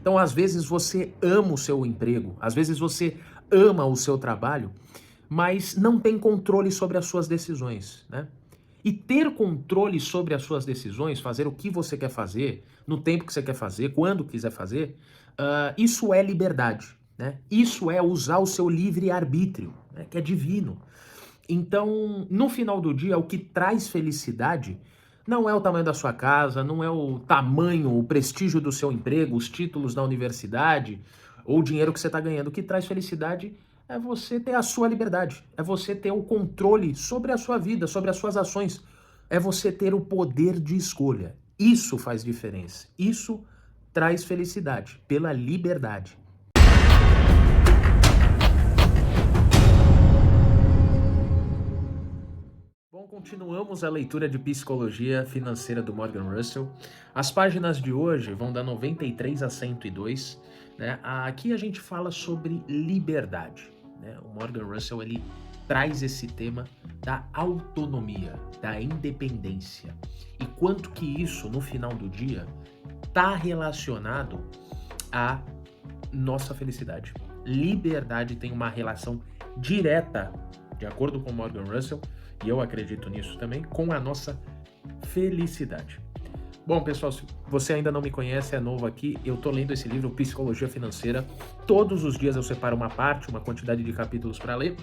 Então, às vezes você ama o seu emprego, às vezes você ama o seu trabalho, mas não tem controle sobre as suas decisões, né? E ter controle sobre as suas decisões, fazer o que você quer fazer, no tempo que você quer fazer, quando quiser fazer, isso é liberdade, né? Isso é usar o seu livre-arbítrio, né? Que é divino. Então, no final do dia, o que traz felicidade não é o tamanho da sua casa, não é o tamanho, o prestígio do seu emprego, os títulos da universidade ou o dinheiro que você está ganhando. O que traz felicidade é você ter a sua liberdade, é você ter o controle sobre a sua vida, sobre as suas ações, é você ter o poder de escolha. Isso faz diferença. Isso traz felicidade pela liberdade. Bom, continuamos a leitura de Psicologia Financeira do Morgan Russell. As páginas de hoje vão da 93 a 102, né? Aqui a gente fala sobre liberdade, né? O Morgan Russell, ele traz esse tema da autonomia, da independência. E quanto que isso, no final do dia, está relacionado à nossa felicidade. Liberdade tem uma relação direta, de acordo com Morgan Russell, e eu acredito nisso também, com a nossa felicidade. Bom, pessoal, se você ainda não me conhece, é novo aqui, eu tô lendo esse livro, Psicologia Financeira. Todos os dias eu separo uma parte, uma quantidade de capítulos para ler,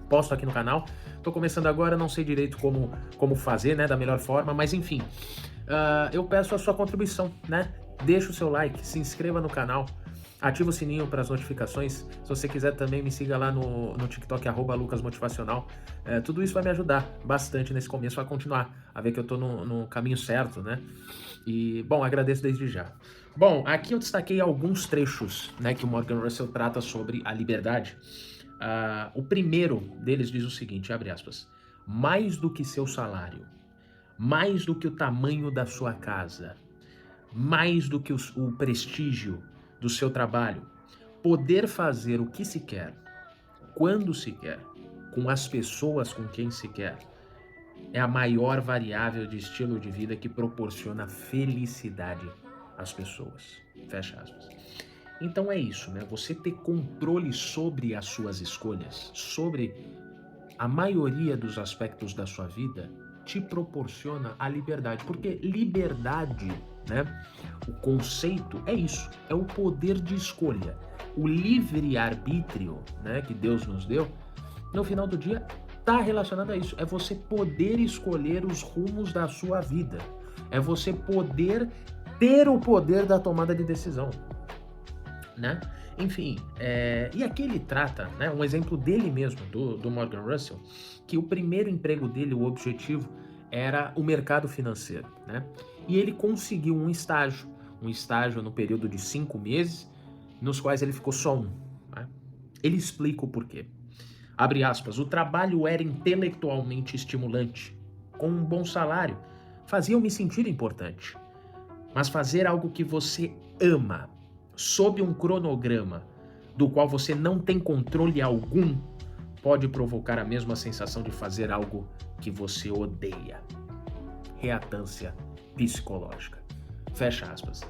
posto aqui no canal. Tô começando agora, não sei direito como fazer, né, da melhor forma, mas enfim, eu peço a sua contribuição, né? Deixa o seu like, se inscreva no canal, ativa o sininho para as notificações. Se você quiser também me siga lá no TikTok, @lucasmotivacional. Tudo isso vai me ajudar bastante nesse começo a continuar, a ver que eu tô no caminho certo, né? E, bom, agradeço desde já. Bom, aqui eu destaquei alguns trechos, né, que o Morgan Russell trata sobre a liberdade. O primeiro deles diz o seguinte, abre aspas, mais do que seu salário, mais do que o tamanho da sua casa, mais do que o prestígio do seu trabalho, poder fazer o que se quer, quando se quer, com as pessoas com quem se quer, é a maior variável de estilo de vida que proporciona felicidade às pessoas. Fecha aspas. Então é isso, né? Você ter controle sobre as suas escolhas, sobre a maioria dos aspectos da sua vida, te proporciona a liberdade. Porque liberdade, né? O conceito é isso, é o poder de escolha. O livre-arbítrio, né, que Deus nos deu, no final do dia, está relacionado a isso. É você poder escolher os rumos da sua vida. É você poder ter o poder da tomada de decisão, né? Enfim, e aqui ele trata, né, um exemplo dele mesmo, do Morgan Russell, que o primeiro emprego dele, o objetivo, era o mercado financeiro, né? E ele conseguiu um estágio no período de 5 meses, nos quais ele ficou só um, né? Ele explica o porquê. Abre aspas, o trabalho era intelectualmente estimulante, com um bom salário, fazia eu me sentir importante. Mas fazer algo que você ama, sob um cronograma do qual você não tem controle algum, pode provocar a mesma sensação de fazer algo que você odeia. Reatância psicológica. Fecha aspas.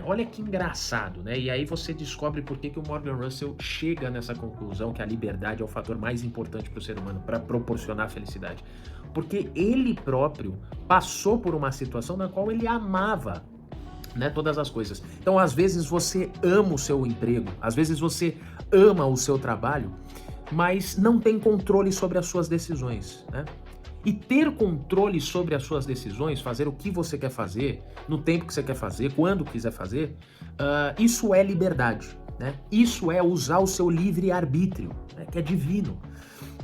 Olha que engraçado, né? E aí você descobre por que o Morgan Russell chega nessa conclusão que a liberdade é o fator mais importante para o ser humano, para proporcionar felicidade. Porque ele próprio passou por uma situação na qual ele amava, né, todas as coisas. Então, às vezes você ama o seu emprego, às vezes você ama o seu trabalho, mas não tem controle sobre as suas decisões, né? E ter controle sobre as suas decisões, fazer o que você quer fazer, no tempo que você quer fazer, quando quiser fazer, isso é liberdade, né? Isso é usar o seu livre-arbítrio, né, que é divino.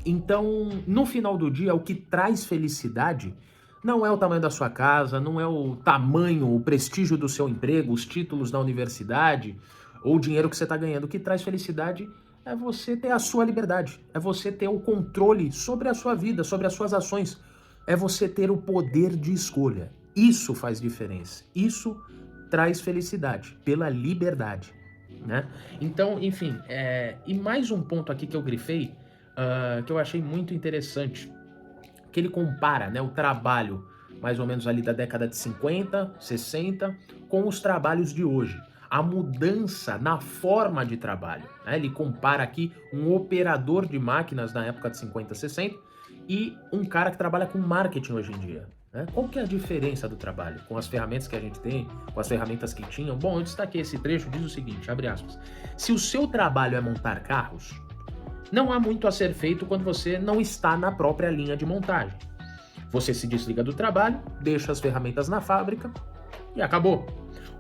Então, no final do dia, o que traz felicidade não é o tamanho da sua casa, não é o tamanho, o prestígio do seu emprego, os títulos da universidade ou o dinheiro que você está ganhando. O que traz felicidade é você ter a sua liberdade, é você ter o controle sobre a sua vida, sobre as suas ações, é você ter o poder de escolha. Isso faz diferença, isso traz felicidade pela liberdade, né? Então, enfim, e mais um ponto aqui que eu grifei, que eu achei muito interessante, que ele compara, né, o trabalho mais ou menos ali da década de 50, 60, com os trabalhos de hoje. a mudança na forma de trabalho, né? Ele compara aqui um operador de máquinas na época de 50, 60 e um cara que trabalha com marketing hoje em dia, né? Qual que é a diferença do trabalho com as ferramentas que a gente tem, com as ferramentas que tinham? Bom, eu destaquei esse trecho, diz o seguinte, abre aspas, se o seu trabalho é montar carros, não há muito a ser feito quando você não está na própria linha de montagem. Você se desliga do trabalho, deixa as ferramentas na fábrica e acabou.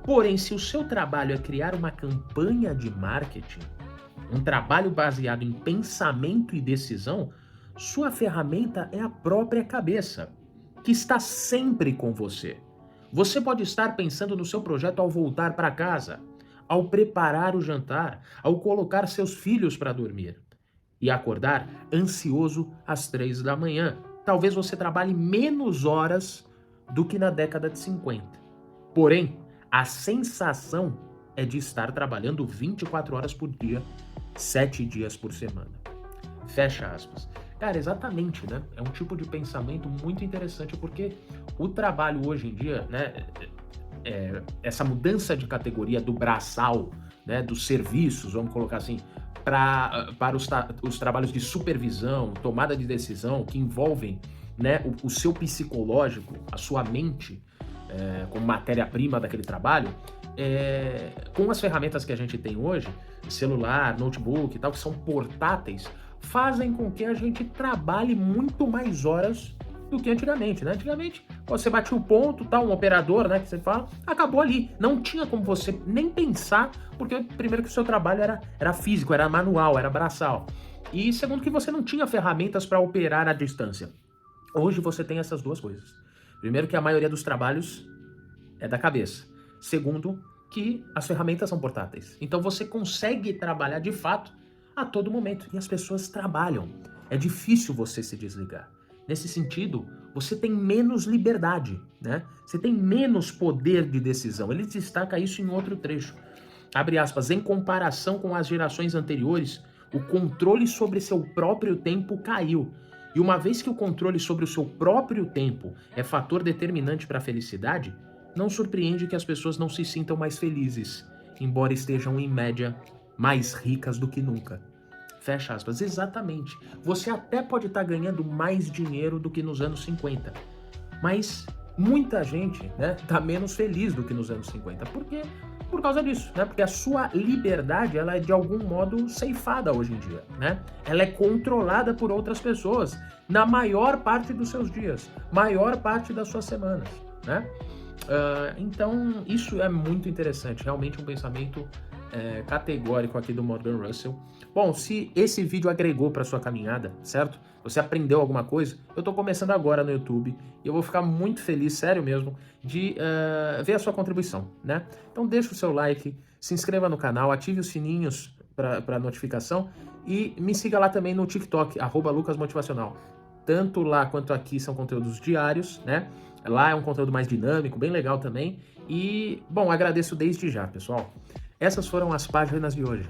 Porém, se o seu trabalho é criar uma campanha de marketing, um trabalho baseado em pensamento e decisão, sua ferramenta é a própria cabeça, que está sempre com você. Você pode estar pensando no seu projeto ao voltar para casa, ao preparar o jantar, ao colocar seus filhos para dormir e acordar ansioso às 3 da manhã. Talvez você trabalhe menos horas do que na década de 50. Porém, a sensação é de estar trabalhando 24 horas por dia, 7 dias por semana. Fecha aspas. Cara, exatamente, né? É um tipo de pensamento muito interessante porque o trabalho hoje em dia, né? Essa mudança de categoria do braçal, né? Dos serviços, vamos colocar assim, para os trabalhos de supervisão, tomada de decisão, que envolvem, né, o seu psicológico, a sua mente, como matéria-prima daquele trabalho, com as ferramentas que a gente tem hoje, celular, notebook e tal, que são portáteis, fazem com que a gente trabalhe muito mais horas do que antigamente, né? Antigamente, você batia o ponto, tá, um operador, né, que você fala, acabou ali. Não tinha como você nem pensar, porque primeiro que o seu trabalho era físico, era manual, era braçal. E segundo que você não tinha ferramentas para operar à distância. Hoje você tem essas duas coisas. Primeiro que a maioria dos trabalhos é da cabeça. Segundo que as ferramentas são portáteis. Então você consegue trabalhar de fato a todo momento. E as pessoas trabalham. É difícil você se desligar. Nesse sentido, você tem menos liberdade, né? Você tem menos poder de decisão. Ele destaca isso em outro trecho. Abre aspas, em comparação com as gerações anteriores, o controle sobre seu próprio tempo caiu. E uma vez que o controle sobre o seu próprio tempo é fator determinante para a felicidade, não surpreende que as pessoas não se sintam mais felizes, embora estejam, em média, mais ricas do que nunca. Fecha aspas. Exatamente. Você até pode estar ganhando mais dinheiro do que nos anos 50, mas muita gente, né, tá menos feliz do que nos anos 50. Por quê? Por causa disso, né? Porque a sua liberdade, ela é de algum modo ceifada hoje em dia, né? Ela é controlada por outras pessoas na maior parte dos seus dias, maior parte das suas semanas, né? Então, isso é muito interessante, realmente um pensamento categórico aqui do Morgan Russell. Bom, se esse vídeo agregou para sua caminhada, certo? Você aprendeu alguma coisa? Eu tô começando agora no YouTube e eu vou ficar muito feliz, sério mesmo, de ver a sua contribuição, né? Então deixa o seu like, se inscreva no canal, ative os sininhos para notificação e me siga lá também no TikTok, @lucasmotivacional. Tanto lá quanto aqui são conteúdos diários, né? Lá é um conteúdo mais dinâmico, bem legal também. E, bom, agradeço desde já, pessoal. Essas foram as páginas de hoje.